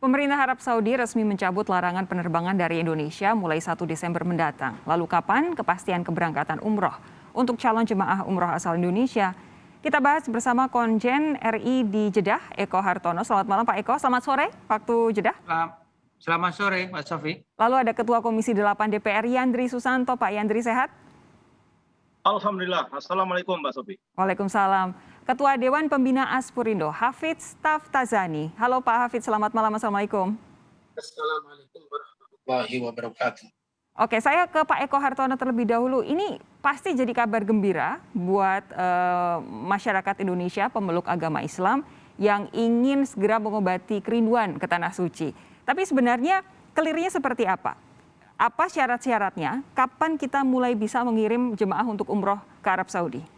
Pemerintah Arab Saudi resmi mencabut larangan penerbangan dari Indonesia mulai 1 Desember mendatang. Lalu kapan kepastian keberangkatan umroh untuk calon jemaah umroh asal Indonesia? Kita bahas bersama Konjen RI di Jeddah, Eko Hartono. Selamat malam Pak Eko, selamat sore waktu Jeddah. Selamat sore Mbak Sofi. Lalu ada Ketua Komisi 8 DPR Yandri Susanto. Pak Yandri sehat? Alhamdulillah. Assalamualaikum Mbak Sofi. Waalaikumsalam. Ketua Dewan Pembina Aspurindo, Hafidz Taftazani. Halo Pak Hafidz, selamat malam. Assalamualaikum. Assalamualaikum warahmatullahi wabarakatuh. Oke, saya ke Pak Eko Hartono terlebih dahulu. Ini pasti jadi kabar gembira buat masyarakat Indonesia, pemeluk agama Islam yang ingin segera mengobati kerinduan ke Tanah Suci. Tapi sebenarnya kelirnya seperti apa? Apa syarat-syaratnya? Kapan kita mulai bisa mengirim jemaah untuk umroh ke Arab Saudi?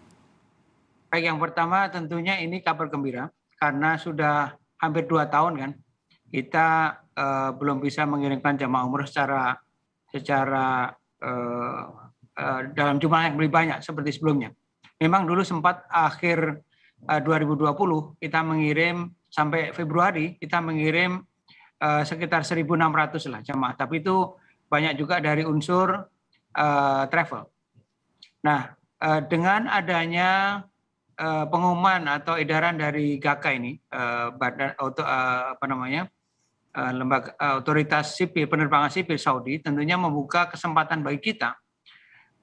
Baik, yang pertama tentunya ini kabar gembira karena sudah hampir 2 tahun kan kita belum bisa mengirimkan jemaah umroh secara dalam jumlah yang lebih banyak seperti sebelumnya. Memang dulu sempat akhir 2020 kita mengirim sampai Februari kita mengirim sekitar 1.600 lah jemaah, tapi itu banyak juga dari unsur travel. Nah, dengan adanya pengumuman atau edaran dari GAKA ini, lembaga otoritas sipil penerbangan sipil Saudi, tentunya membuka kesempatan bagi kita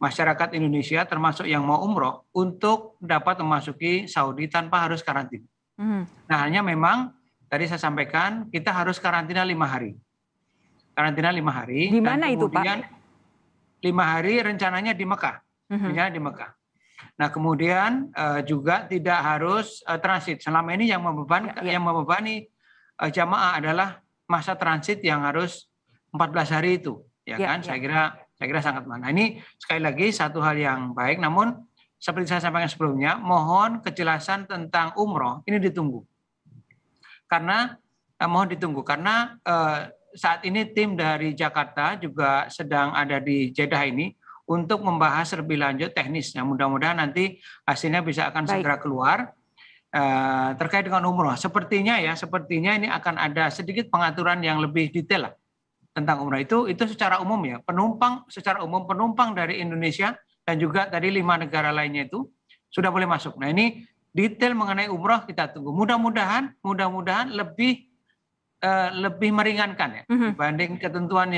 masyarakat Indonesia termasuk yang mau umroh untuk dapat memasuki Saudi tanpa harus karantina. Nah, hanya memang tadi saya sampaikan kita harus karantina 5 hari. Karantina 5 hari. Di mana itu Pak? 5 hari rencananya di Mekah. Rencananya di Mekah. Nah, kemudian juga tidak harus transit. Selama ini yang membebani jamaah adalah masa transit yang harus 14 hari itu, kan? Saya kira sangat mana. Ini sekali lagi satu hal yang baik. Namun seperti saya sampaikan sebelumnya, mohon kejelasan tentang umroh ini ditunggu. Karena saat ini tim dari Jakarta juga sedang ada di Jeddah ini untuk membahas lebih lanjut teknisnya. Mudah-mudahan nanti hasilnya bisa akan segera keluar terkait dengan umroh. Sepertinya ini akan ada sedikit pengaturan yang lebih detail lah tentang umroh itu secara umum ya. Penumpang dari Indonesia dan juga tadi 5 negara lainnya itu sudah boleh masuk. Nah, ini detail mengenai umroh kita tunggu. Mudah-mudahan lebih meringankan ya dibanding ketentuan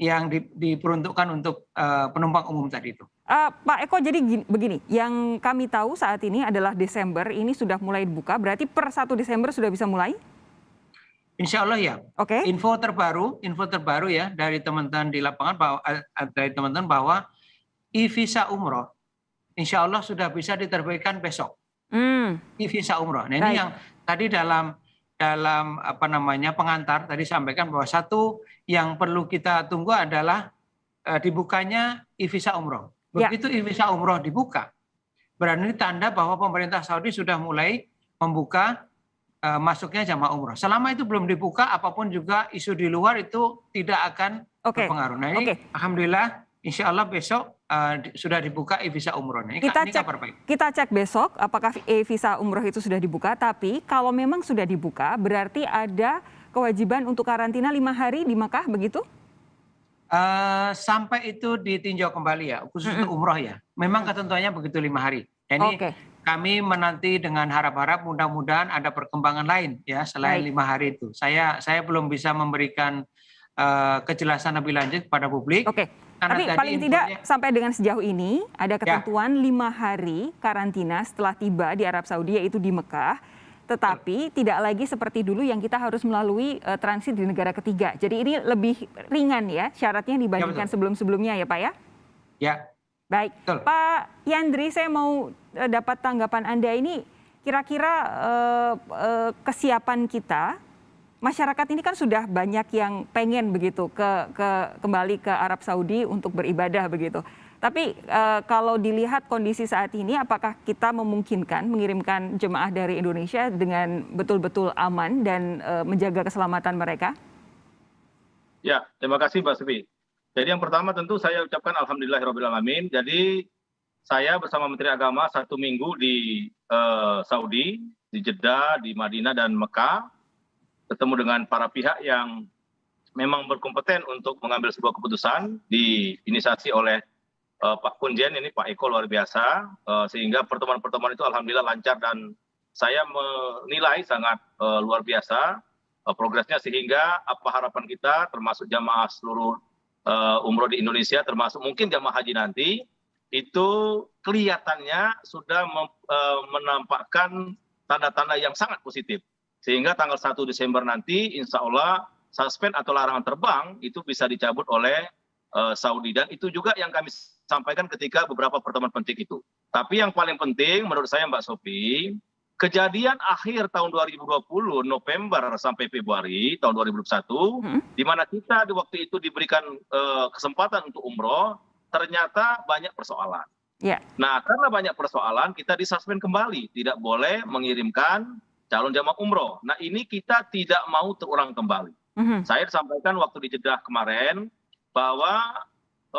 yang diperuntukkan untuk penumpang umum tadi itu. Pak Eko, jadi begini, yang kami tahu saat ini adalah Desember ini sudah mulai dibuka, berarti per 1 Desember sudah bisa mulai? Insya Allah ya. Oke. Info terbaru ya dari teman-teman di lapangan bahwa e-visa umroh insya Allah sudah bisa diterbitkan besok. E-visa umroh. Nah, ini yang tadi dalam pengantar tadi sampaikan bahwa satu yang perlu kita tunggu adalah dibukanya e-visa umroh. Begitu e-visa umroh dibuka, berarti tanda bahwa pemerintah Saudi sudah mulai membuka masuknya jamaah umroh. Selama itu belum dibuka, apapun juga isu di luar itu tidak akan berpengaruh. Nah, ini alhamdulillah insya Allah besok sudah dibuka e-visa umroh. Ini kabar baik. Kita cek besok apakah e-visa umroh itu sudah dibuka, tapi kalau memang sudah dibuka berarti ada kewajiban untuk karantina 5 hari di Makkah, begitu? Sampai itu ditinjau kembali ya, khusus untuk umroh ya. Memang ketentuannya begitu 5 hari. Ini kami menanti dengan harap-harap mudah-mudahan ada perkembangan lain ya selain 5 hari itu. Saya belum bisa memberikan kejelasan lebih lanjut kepada publik. Tapi paling tidak sampai dengan sejauh ini ada ketentuan 5 hari karantina setelah tiba di Arab Saudi, yaitu di Mekah. Tetapi tidak lagi seperti dulu yang kita harus melalui transit di negara ketiga. Jadi ini lebih ringan ya syaratnya dibandingkan sebelum-sebelumnya ya Pak ya? Ya. Baik. Betul. Pak Yandri, saya mau dapat tanggapan Anda ini, kira-kira kesiapan kita, masyarakat ini kan sudah banyak yang pengen begitu kembali ke Arab Saudi untuk beribadah begitu. Tapi kalau dilihat kondisi saat ini, apakah kita memungkinkan mengirimkan jemaah dari Indonesia dengan betul-betul aman dan menjaga keselamatan mereka? Ya, terima kasih Mbak Sofi. Jadi yang pertama tentu saya ucapkan alhamdulillahirrahmanirrahim. Jadi saya bersama Menteri Agama 1 minggu di Saudi, di Jeddah, di Madinah dan Mekah. ketemu dengan para pihak yang memang berkompeten untuk mengambil sebuah keputusan, diinisiasi oleh Pak Kunjen, ini Pak Eko luar biasa, sehingga pertemuan-pertemuan itu alhamdulillah lancar dan saya menilai sangat luar biasa progresnya, sehingga apa harapan kita termasuk jamaah seluruh umroh di Indonesia, termasuk mungkin jamaah haji nanti, itu kelihatannya sudah menampakkan tanda-tanda yang sangat positif. Sehingga tanggal 1 Desember nanti insya Allah suspend atau larangan terbang itu bisa dicabut oleh Saudi. Dan itu juga yang kami sampaikan ketika beberapa pertemuan penting itu. Tapi yang paling penting menurut saya Mbak Sophie, kejadian akhir tahun 2020 November sampai Februari tahun 2021, di mana kita di waktu itu diberikan kesempatan untuk umroh, ternyata banyak persoalan. Yeah. Nah, karena banyak persoalan, kita disuspend kembali, tidak boleh mengirimkan calon jamaah umroh. Nah, ini kita tidak mau terulang kembali. Saya sampaikan waktu di Jeddah kemarin bahwa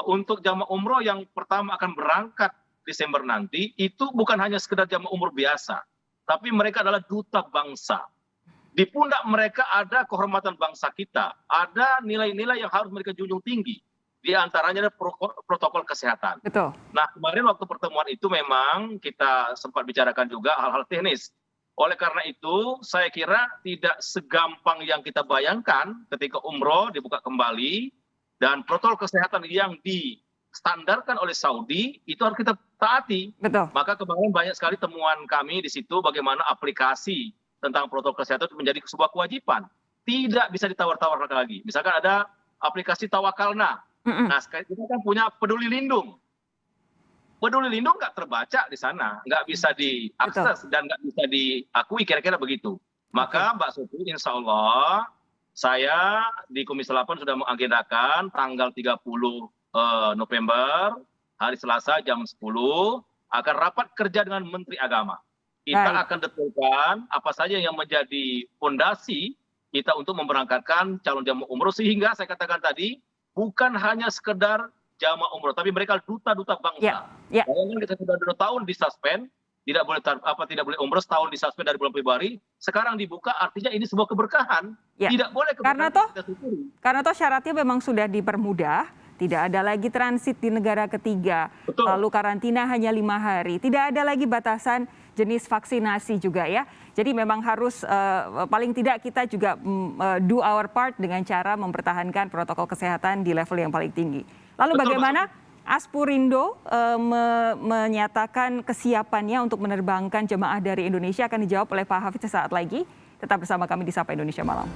untuk jamaah umroh yang pertama akan berangkat Desember nanti, itu bukan hanya sekedar jamaah umroh biasa, tapi mereka adalah duta bangsa. Di pundak mereka ada kehormatan bangsa kita, ada nilai-nilai yang harus mereka junjung tinggi. Di antaranya ada protokol kesehatan. Betul. Nah, kemarin waktu pertemuan itu memang kita sempat bicarakan juga hal-hal teknis. Oleh karena itu, saya kira tidak segampang yang kita bayangkan ketika umroh dibuka kembali dan protokol kesehatan yang distandarkan oleh Saudi itu harus kita taati. Betul. Maka kemarin banyak sekali temuan kami di situ bagaimana aplikasi tentang protokol kesehatan itu menjadi sebuah kewajiban. Tidak bisa ditawar-tawarkan lagi. Misalkan ada aplikasi Tawakalna. Nah, kita kan punya Peduli Lindung. Peduli Lindung nggak terbaca di sana, nggak bisa diakses dan nggak bisa diakui, kira-kira begitu. Maka Mbak Sophie, insya Allah saya di Komisi 8 sudah mengagendakan tanggal 30 November, hari Selasa jam 10, akan rapat kerja dengan Menteri Agama. Kita akan detailkan apa saja yang menjadi fondasi kita untuk memberangkatkan calon jamaah umroh, sehingga saya katakan tadi, bukan hanya sekedar jamaah umroh, tapi mereka duta-duta bangsa. Bayangkan kita sudah 2 tahun disuspend, tidak boleh umroh, setahun disuspend dari bulan Februari, sekarang dibuka, artinya ini sebuah keberkahan. Tidak boleh karena toh syaratnya memang sudah dipermudah, tidak ada lagi transit di negara ketiga. Betul. Lalu karantina hanya 5 hari, tidak ada lagi batasan jenis vaksinasi juga ya. Jadi memang harus paling tidak kita juga do our part dengan cara mempertahankan protokol kesehatan di level yang paling tinggi. Lalu bagaimana Aspurindo menyatakan kesiapannya untuk menerbangkan jemaah dari Indonesia, akan dijawab oleh Pak Hafidz sesaat lagi. Tetap bersama kami di Sapa Indonesia Malam.